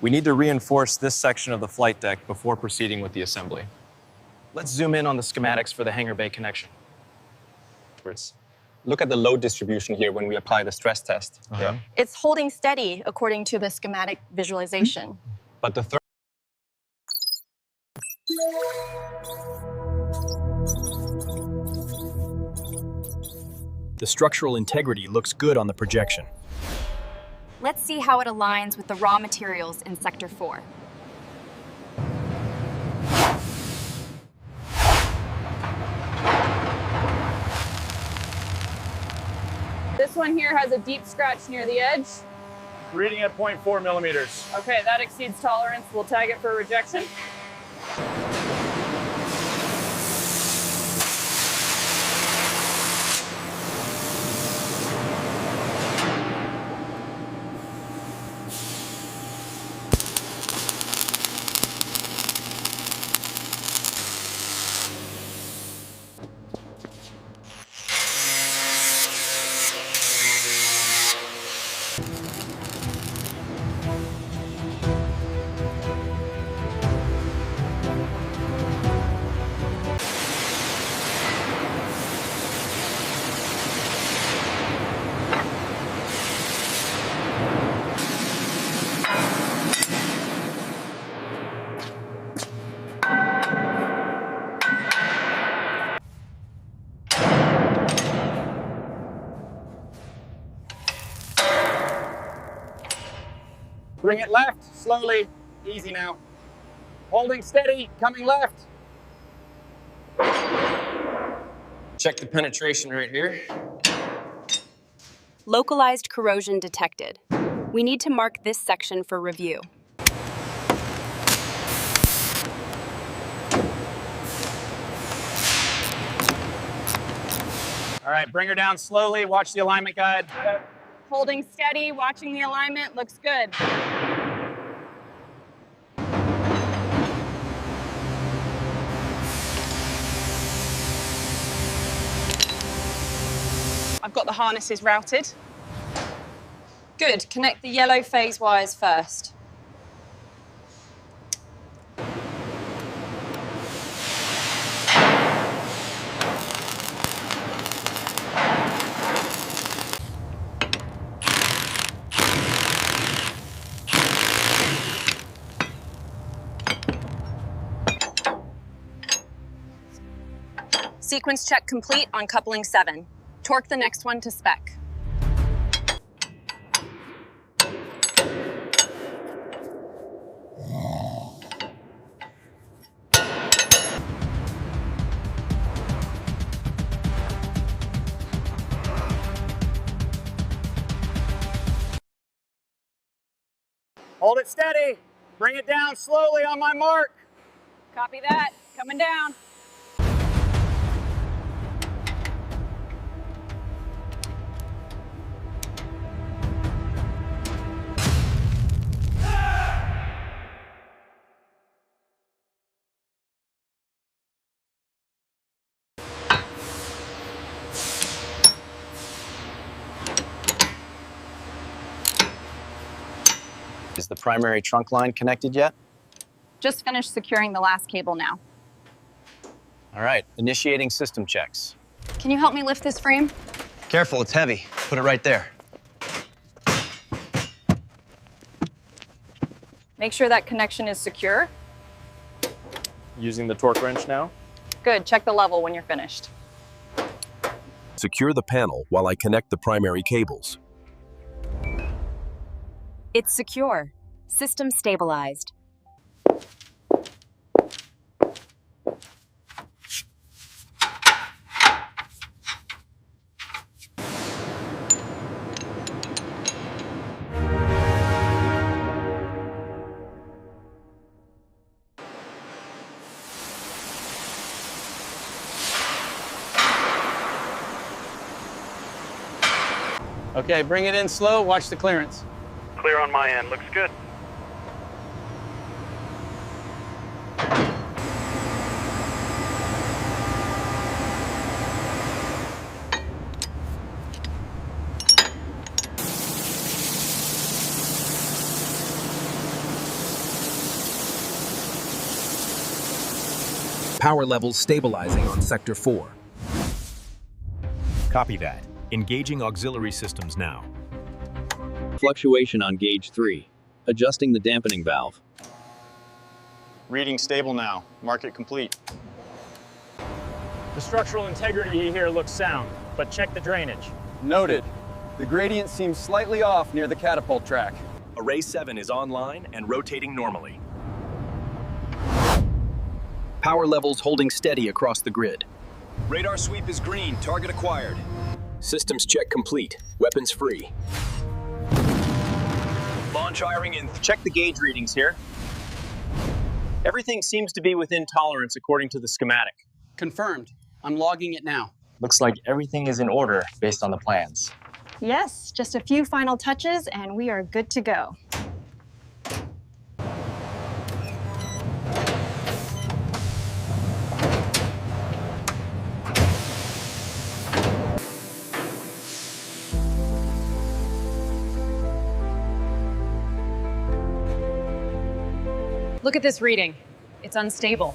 We need to reinforce this section of the flight deck before proceeding with the assembly. Let's zoom in on the schematics for the hangar bay connection. Look at the load distribution here when we apply the stress test. Yeah. It's holding steady according to the schematic visualization. But the The structural integrity looks good on the projection. Let's see how it aligns with the raw materials in Sector 4. This one here has a deep scratch near the edge. Reading at 0.4 millimeters. Okay, that exceeds tolerance. We'll tag it for rejection. Bring it left, slowly, easy now. Holding steady, coming left. Check the penetration right here. Localized corrosion detected. We need to mark this section for review. All right, bring her down slowly, watch the alignment guide. Holding steady, watching the alignment, looks good. I've got the harnesses routed. Good. Connect the yellow phase wires first. Sequence check complete on coupling 7. Torque the next one to spec. Hold it steady. Bring it down slowly on my mark. Copy that. Coming down. Is the primary trunk line connected yet? Just finished securing the last cable now. All right, initiating system checks. Can you help me lift this frame? Careful, it's heavy. Put it right there. Make sure that connection is secure. Using the torque wrench now. Good. Check the level when you're finished. Secure the panel while I connect the primary cables. It's secure. System stabilized. Okay, bring it in slow, watch the clearance. Clear on my end, looks good. Power levels stabilizing on Sector 4. Copy that. Engaging auxiliary systems now. Fluctuation on gauge 3. Adjusting the dampening valve. Reading stable now. Market complete. The structural integrity here looks sound, but check the drainage. Noted. The gradient seems slightly off near the catapult track. Array 7 is online and rotating normally. Power levels holding steady across the grid. Radar sweep is green. Target acquired. Systems check complete. Weapons free. Launch firing in. Check the gauge readings here. Everything seems to be within tolerance according to the schematic. Confirmed. I'm logging it now. Looks like everything is in order based on the plans. Yes, just a few final touches and we are good to go. Look at this reading. It's unstable.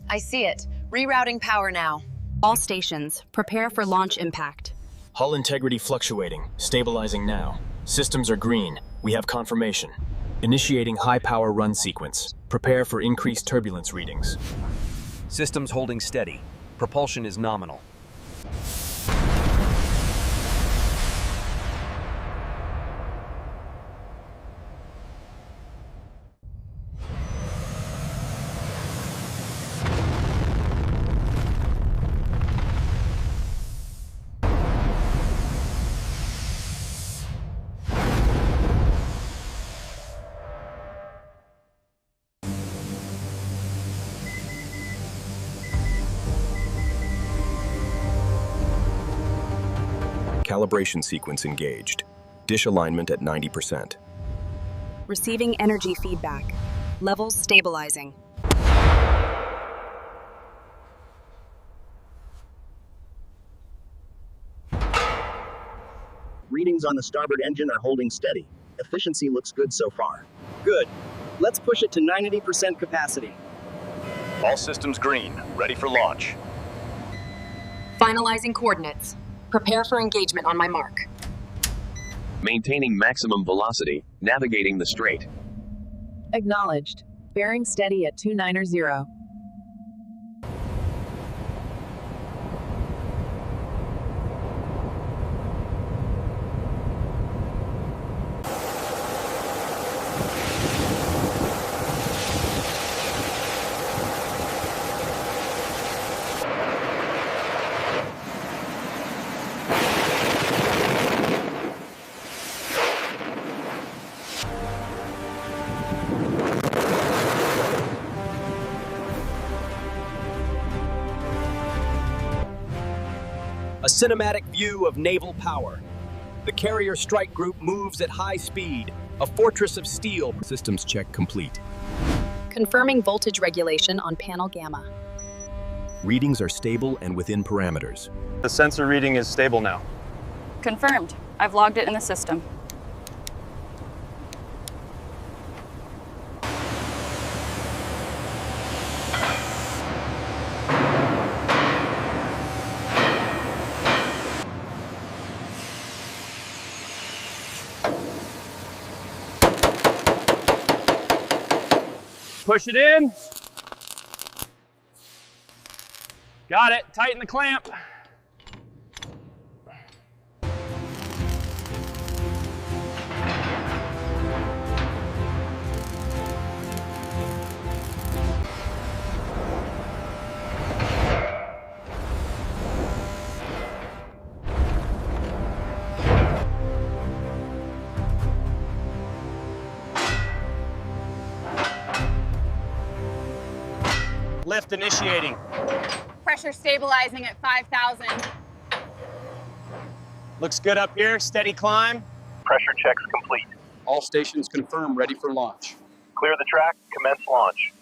I see it. Rerouting power now. All stations, prepare for launch impact. Hull integrity fluctuating. Stabilizing now. Systems are green. We have confirmation. Initiating high power run sequence. Prepare for increased turbulence readings. Systems holding steady. Propulsion is nominal. Calibration sequence engaged. Dish alignment at 90%. Receiving energy feedback. Levels stabilizing. Readings on the starboard engine are holding steady. Efficiency looks good so far. Good. Let's push it to 90% capacity. All systems green. Ready for launch. Finalizing coordinates. Prepare for engagement on my mark. Maintaining maximum velocity, navigating the strait. Acknowledged. Bearing steady at 290. A cinematic view of naval power. The carrier strike group moves at high speed, a fortress of steel. Systems check complete. Confirming voltage regulation on panel gamma. Readings are stable and within parameters. The sensor reading is stable now. Confirmed. I've logged it in the system. Push it in. Got it. Tighten the clamp. Lift initiating. Pressure stabilizing at 5,000. Looks good up here. Steady climb. Pressure checks complete. All stations confirmed, ready for launch. Clear the track, commence launch.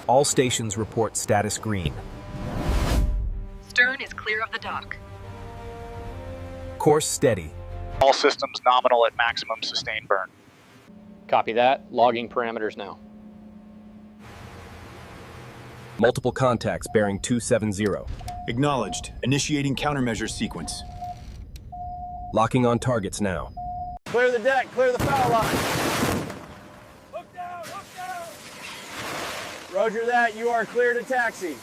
All stations report status green. Stern is clear of the dock. Course steady. All systems nominal at maximum sustained burn. Copy that. Logging parameters now. Multiple contacts bearing 270. Acknowledged. Initiating countermeasure sequence. Locking on targets now. Clear the deck. Clear the foul line. Hook down. Hook down. Roger that. You are clear to taxi.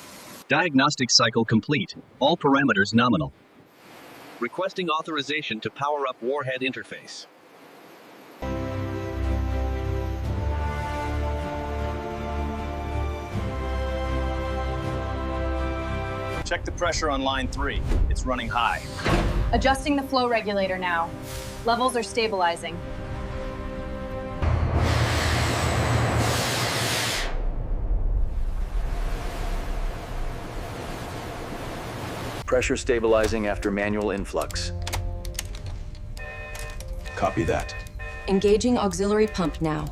Diagnostic cycle complete. All parameters nominal. Requesting authorization to power up warhead interface. Check the pressure on line 3. It's running high. Adjusting the flow regulator now. Levels are stabilizing. Pressure stabilizing after manual influx. Copy that. Engaging auxiliary pump now.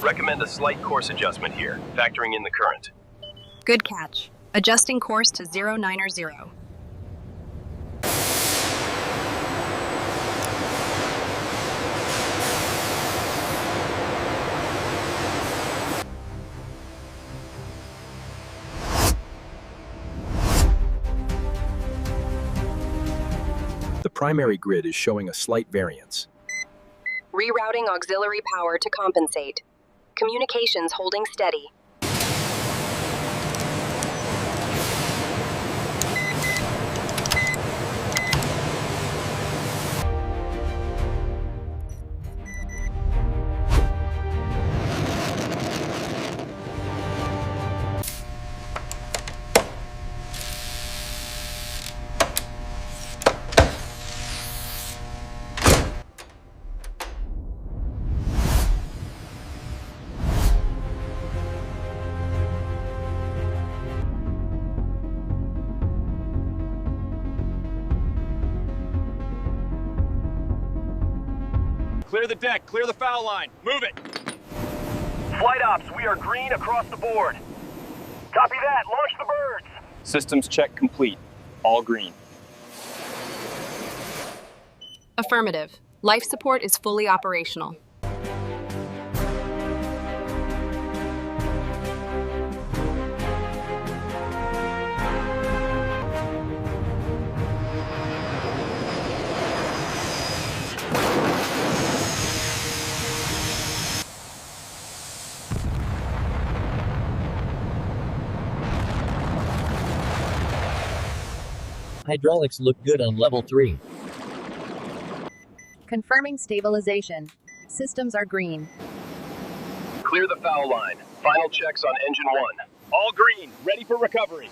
Recommend a slight course adjustment here, factoring in the current. Good catch. Adjusting course to 090. The primary grid is showing a slight variance. Rerouting auxiliary power to compensate. Communications holding steady. Clear the deck. Clear the foul line. Move it. Flight ops, we are green across the board. Copy that. Launch the birds. Systems check complete. All green. Affirmative. Life support is fully operational. Hydraulics look good on level 3. Confirming stabilization. Systems are green. Clear the foul line. Final checks on engine 1. All green. Ready for recovery.